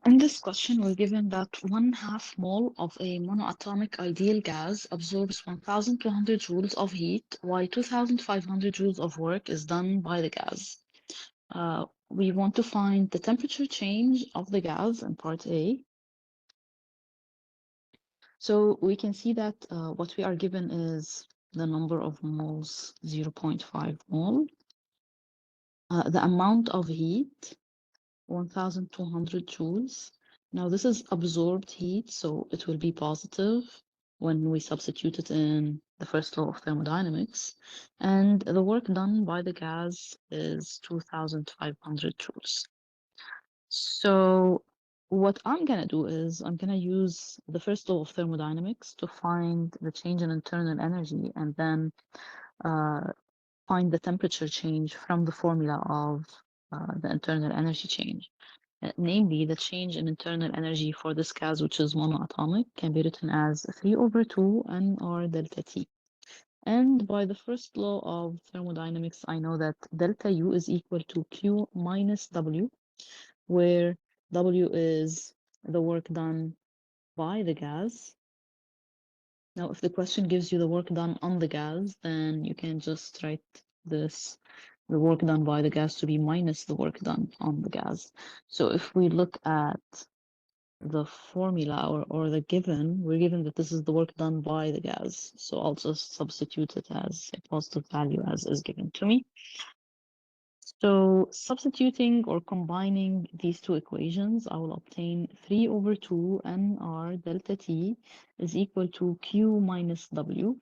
In this question, we're given that 1/2 mole of a monoatomic ideal gas absorbs 1,200 joules of heat, while 2,500 joules of work is done by the gas. We want to find the temperature change of the gas in part A. So we can see that what we are given is the number of moles, 0.5 mole. The amount of heat, 1,200 joules. Now this is absorbed heat, so it will be positive when we substitute it in the first law of thermodynamics. And the work done by the gas is 2,500 joules. So what I'm going to do is I'm going to use the first law of thermodynamics to find the change in internal energy and then find the temperature change from the formula of the internal energy change. Namely, the change in internal energy for this gas, which is monoatomic, can be written as 3/2 nR delta T. And by the first law of thermodynamics, I know that delta U is equal to Q minus W, where W is the work done by the gas. Now, if the question gives you the work done on the gas, then you can just write this, the work done by the gas, to be minus the work done on the gas. So if we look at the formula or the given, we're given that this is the work done by the gas. So I'll just substitute it as a positive value as is given to me. So substituting or combining these two equations, I will obtain 3/2 nR delta T is equal to Q minus W.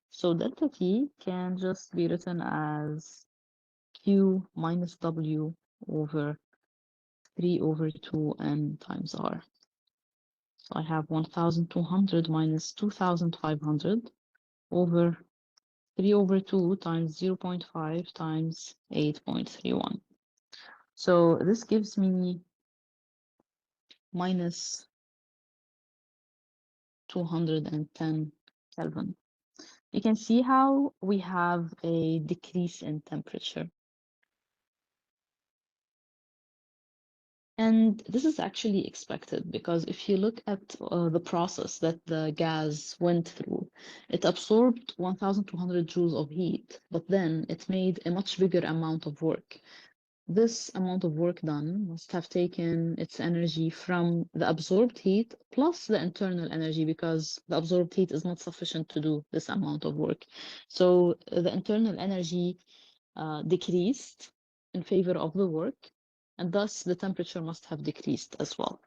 So delta T can just be written as Q minus W over 3/2 n times R. So I have 1,200 minus 2,500 over 3/2 times 0.5 times 8.31. So this gives me minus 210 Kelvin. You can see how we have a decrease in temperature. And this is actually expected because if you look at the process that the gas went through, it absorbed 1,200 joules of heat, but then it made a much bigger amount of work. This amount of work done must have taken its energy from the absorbed heat plus the internal energy, because the absorbed heat is not sufficient to do this amount of work. So the internal energy decreased in favor of the work, and thus the temperature must have decreased as well.